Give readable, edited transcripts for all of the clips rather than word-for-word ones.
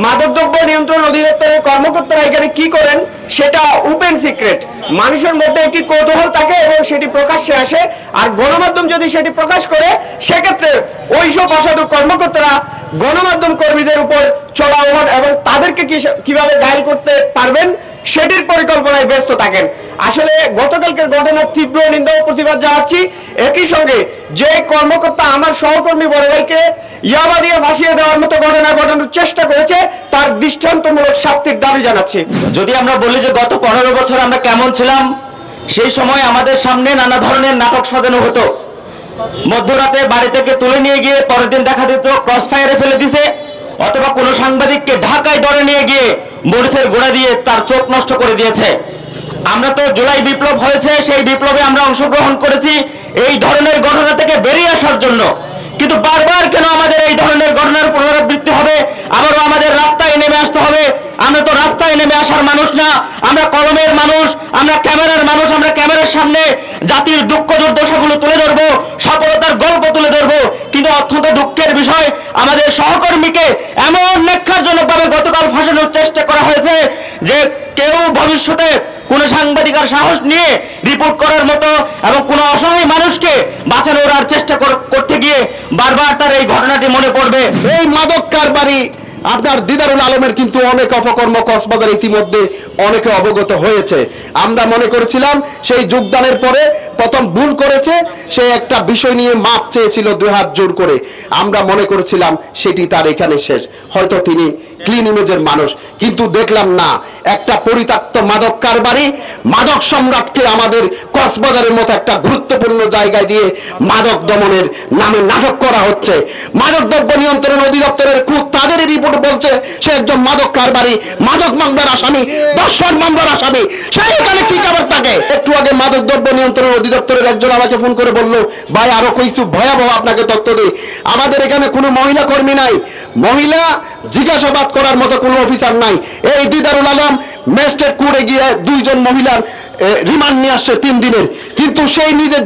মাদকদ্রব্য নিয়ন্ত্রণ অধিদপ্তরের কর্মকর্তারা এখানে কি করেন সেটা ওপেন সিক্রেট। মানুষের মধ্যে একটি কৌতূহল থাকে এবং সেটি প্রকাশ্যে আসে, আর গণমাধ্যম যদি সেটি প্রকাশ করে সেক্ষেত্রে ওইসব অসাধু কর্মকর্তারা গণমাধ্যম কর্মীদের উপর চড়াও হন এবং তাদেরকে কিভাবে ঘায়েল করতে পারবেন সেটির পরিকল্পনায় ব্যস্ত থাকেন। আসলে গতকালকের ঘটনার তীব্র নিন্দা ও প্রতিবাদ জানাচ্ছি। একই সঙ্গে যে কর্মকর্তা আমার সহকর্মী বড় ভাইকে ইয়াবা দিয়ে ফাঁসিয়ে দেওয়ার মতো ঘটনা ঘটানোর চেষ্টা করেছে তার দৃষ্টান্তমূলক শাস্তির দাবি জানাচ্ছি। যদি আমরা বলি যে গত 15 বছর আমরা কেমন ছিলাম, সেই সময় আমাদের সামনে নানা ধরনের নাটক সাজানো হতো। মধ্যরাতে বাড়ি থেকে তুলে নিয়ে গিয়ে পরের দিন দেখা দিত ক্রস ফায়ারে ফেলে দিছে, অথবা কোনো সাংবাদিককে ঢাকায় ধরে নিয়ে গিয়ে মরিচের গোড়া দিয়ে তার চোখ নষ্ট করে দিয়েছে। আমরা তো জুলাই বিপ্লব হয়েছে, সেই বিপ্লবে আমরা অংশগ্রহণ করেছি এই ধরনের ঘটনা থেকে বেরিয়ে আসার জন্য। কিন্তু বারবার কেন আমাদের এই ধরনের ঘটনার পুনরাবৃত্তি হবে, আবারও আমাদের রাস্তায় নেমে আসতে হবে? আমরা তো রাস্তায় নেমে আসার মানুষ না, আমরা কলমের মানুষ, আমরা ক্যামেরার মানুষ। আমরা ক্যামেরার সামনে জাতির দুঃখ দুর্দশাগুলো তুলে ধরবো, সফলতার গল্প তুলে ধরবো। কিন্তু অত্যন্ত দুঃখের বিষয়, আমাদের সহকর্মীকে এমন ন্যাক্কারজনকভাবে গতকাল ফাঁসানোর চেষ্টা করা হয়েছে যে কেউ ভবিষ্যতে কোন সাংবাদিকের সাহস নিয়ে রিপোর্ট করার মতো এবং কোন অসহায় মানুষকে বাঁচানোর আর চেষ্টা করতে গিয়ে বারবার তার এই ঘটনাটি মনে পড়বে। এই মাদক কারবারি আপনার দিদারুল আলমের কিন্তু অনেক অপকর্ম কক্সবাজার ইতিমধ্যে অনেকে অবগত হয়েছে। আমরা মনে করেছিলাম সেই যোগদানের পরে প্রথম ভুল করেছে, সে একটা বিষয় নিয়ে মাপ চেয়েছিল 2 হাত জোর করে। আমরা মনে করেছিলাম সেটি তার এখানে শেষ, হয়তো তিনি ক্লিন ইমেজের মানুষ। কিন্তু দেখলাম না, একটা পরিত্যক্ত মাদক কারবারি মাদক সম্রাটকে আমাদের কক্সবাজারের মতো একটা গুরুত্বপূর্ণ জায়গায় দিয়ে মাদক দমনের নামে নাটক করা হচ্ছে। মাদক দ্রব্য নিয়ন্ত্রণ অধিদপ্তরের খুব তাদেরই রিপোর্ট বলছে সে একজন মাদক কারবারি, মাদক মামলার আসামি, দর্শন মামলার আসামি। সে এখানে কি খবর থাকে? একটু আগে মাদক দ্রব্য নিয়ন্ত্রণ অধিদপ্তরের একজন আমাকে ফোন করে বলল, ভাই আরো কিছু ভয়াবহ আপনাকে তথ্য দিই, আমাদের এখানে কোনো মহিলা কর্মী নাই, মহিলা জিজ্ঞাসাবাদ করার মতো কোনো অফিসার নাই। এই দিদারুল আলম ম্যাজিস্ট্রেট কোর্টে গিয়ে 2 জন মহিলার রিমান্ড নিয়ে আসছে 3 দিনের, কিন্তু সেই নিজে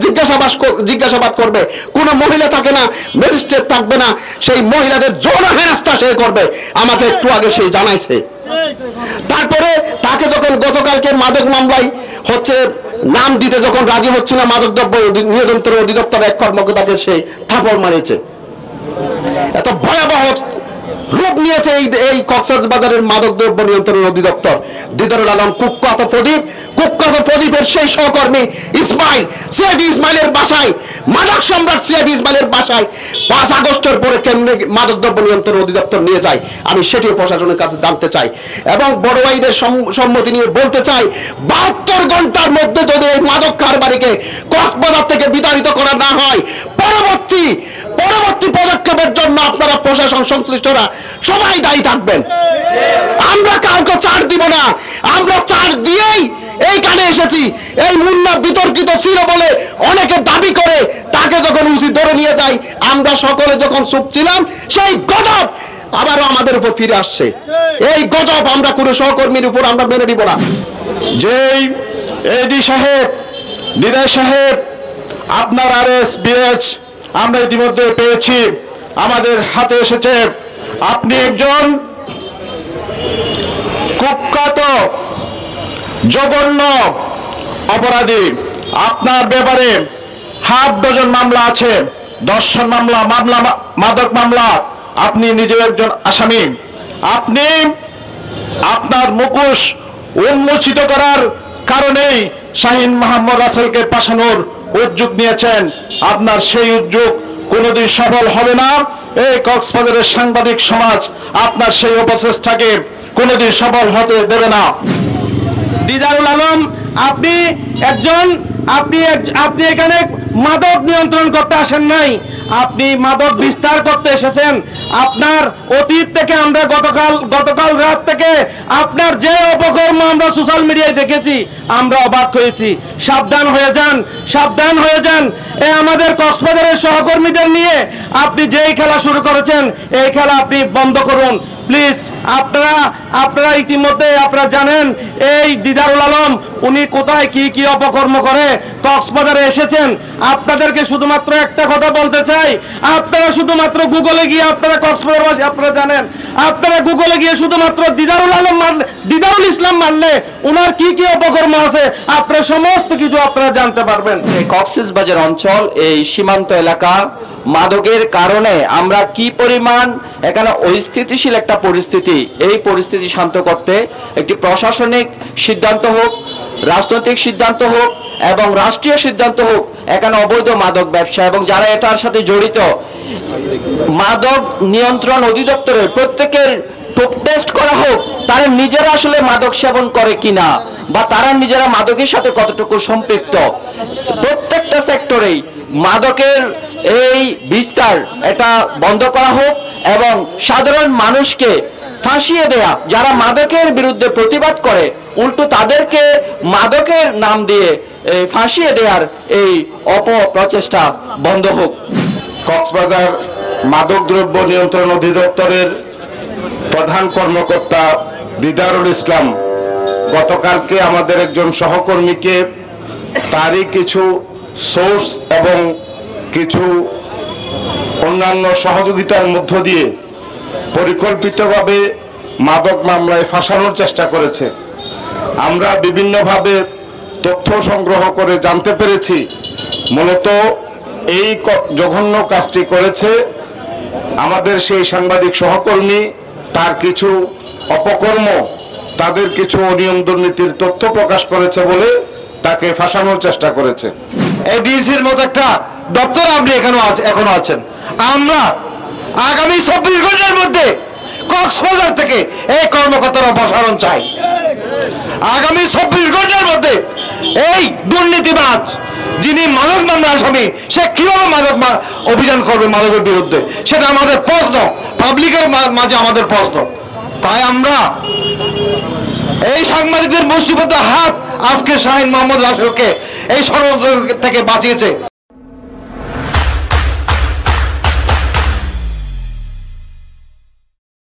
জিজ্ঞাসাবাদ করবে, কোনো মহিলা থাকে না, ম্যাজিস্ট্রেট থাকবে না, সেই মহিলাদের যৌন হেনস্থা সে করবে। আমাকে একটু আগে সে জানাইছে। তারপরে তাকে যখন গতকালকে মাদক মামলায় হচ্ছে নাম দিতে যখন রাজি হচ্ছে না, মাদক দ্রব্য নিয়ন্ত্রণ অধিদপ্তর এক কর্মকর্তাকে সে থাপড় মারিয়েছে। এত ভয়াবহ রূপ নিয়েছে এই কক্সবাজারের মাদক দ্রব্য নিয়ন্ত্রণ অধিদপ্তর। দিদারুল আলম কুখ্যাত প্রদীপের সেই সহকর্মী ইসমাইলের বাসায়, মাদক সম্রাট সিআইডি ইসমাইলের বাসায় 5 আগস্টের পরে কেমনে মাদক দ্রব্য নিয়ন্ত্রণ অধিদপ্তর নিয়ে যায়, আমি সেটিও প্রশাসনের কাছে জানতে চাই এবং বড় ভাইদের সম্মতি নিয়ে বলতে চাই, 72 ঘন্টার মধ্যে যদি এই মাদক কারবারিকে কক্সবাজার থেকে বিতাড়িত করা না হয়, পরবর্তী পদক্ষেপের জন্য আপনারা প্রশাসন সংশ্লিষ্টরা সবাই দায়ী থাকবেন। আমরা কাউকে ছাড় দিব না, আমরা ছাড় দিয়েই এইখানে এসেছি। এই মুন্না বিতর্কিত ছিল বলে অনেকে দাবি করে তাকে যখন উচিত ধরে নিয়ে যায়, আমরা সকলে যখন চুপ ছিলাম, সেই গজব আবারও আমাদের উপর ফিরে আসছে। এই গজব আমরা কোনো সহকর্মীর উপর আমরা মেনে নিব না। যেই এডি সাহেব, দিদার সাহেব, আপনার RSBH আমরা ইতিমধ্যে পেয়েছি, আমাদের হাতে এসেছে। আপনি একজন কুখ্যাত জঘন্য অপরাধী। আপনার ব্যাপারে 1/2 ডজন মামলা আছে, দর্শন মামলা, মাদক মামলা। আপনি নিজে একজন আসামি। আপনি আপনার মুখোশ উন্মোচিত করার কারণেই শাহিন মোহাম্মদ রাসেলকে পাঠানোর উদ্যোগ নিয়েছেন। আপনার সেই উদ্যোগ কোনোদিন সফল হবে না। এই কক্সবাজারের সাংবাদিক সমাজ আপনার সেই অপচেষ্টাকে কোনোদিন সফল হতে দেবে না। দিদারুল আলম, আপনি এখানে মাদক নিয়ন্ত্রণ করতে আসেন নাই, আপনি মাদক বিস্তার করতে এসেছেন। আপনার অতীত থেকে আমরা গতকাল রাত থেকে আপনার যে অপকর্ম আমরা সোশ্যাল মিডিয়ায় দেখেছি, আমরা অবাক হয়েছি। সাবধান হয়ে যান। আমাদের কক্সবাজারের সহকর্মীদের নিয়ে আপনি যেই খেলা শুরু করেছেন, এই খেলা আপনি বন্ধ করুন প্লিজ। আপনারা ইতিমধ্যে আপনারা জানেন এই দিদারুল আলম উনি কোথায় কি কি অপকর্ম করে কক্সবাজারে এসেছেন। আপনাদেরকে শুধুমাত্র একটা কথা বলতে চাই, আপনারা শুধুমাত্র গুগলে গিয়ে, আপনারা কক্সবাজারবাসী আপনারা জানেন, আপনারা গুগলে গিয়ে শুধুমাত্র দিদারুল ইসলাম মানলে ওনার কি কি অপকর্ম আছে আপনারা সমস্ত কিছু আপনারা জানতে পারবেন। এই কক্সবাজার অঞ্চল, এই সীমান্ত এলাকা মাদকের কারণে আমরা কি পরিমাণ এখানে অস্থিতিশীল একটা পরিস্থিতি, এই পরিস্থিতি শান্ত করতে একটি প্রশাসনিক সিদ্ধান্ত হোক, রাজনৈতিক সিদ্ধান্ত হোক এবং রাষ্ট্রীয় সিদ্ধান্ত হোক, এখানে অবৈধ মাদক ব্যবসা এবং যারা এটার সাথে জড়িত মাদক নিয়ন্ত্রণ অধিদপ্তরের প্রত্যেকের টেস্ট করা হোক, তারা নিজেরা আসলে মাদক সেবন করে কিনা বা তারা নিজেরা মাদকের সাথে কতটুকু সম্পৃক্ত। প্রত্যেকটা সেক্টরেই মাদকের এই বিস্তার এটা বন্ধ করা হোক এবং সাধারণ মানুষকে ফাঁসিয়ে দেয়া, যারা মাদকের বিরুদ্ধে প্রতিবাদ করে উল্টো তাদেরকে মাদকের নাম দিয়ে ফাঁসিয়ে দেওয়ার এই অপপ্রচেষ্টা বন্ধ হোক। কক্সবাজার মাদকদ্রব্য নিয়ন্ত্রণ অধিদপ্তরের প্রধান কর্মকর্তা দিদারুল ইসলাম গতকালকে আমাদের একজন সহকর্মীকে তারই কিছু সোর্স এবং কিছু অন্যান্য সহযোগিতার মধ্য দিয়ে পরিকল্পিতভাবে মাদক মামলায় ফাঁসানোর চেষ্টা করেছে। আমরা বিভিন্নভাবে তথ্য সংগ্রহ করে জানতে পেরেছি মূলত এই জঘন্য কাজটি করেছে আমাদের সেই সাংবাদিক সহকর্মী, তার কিছু অপকর্ম, তাদের কিছু অনিয়ম দুর্নীতির তথ্য প্রকাশ করেছে বলে তাকে ফাঁসানোর চেষ্টা করেছে। এডিসির মতো একটা দপ্তর আপনি এখনো আছেন। আমরা আগামী 24 ঘন্টার মধ্যে কক্সবাজার থেকে এই কর্মকর্তার অপসারণ চাই। আগামী 24 ঘন্টার মধ্যে এই দুর্নীতিবাজ যিনি মাদক মামলা আসামি, সে কিভাবে অভিযান করবে মাদকের বিরুদ্ধে, সেটা আমাদের প্রশ্ন, পাবলিকের মাঝে আমাদের প্রশ্ন। তাই আমরা এই সাংবাদিকদের মুষ্টিবদ্ধ হাত আজকে শাহিন মোহাম্মদ রাসেলকে এই ষড়যন্ত্র থেকে বাঁচিয়েছে।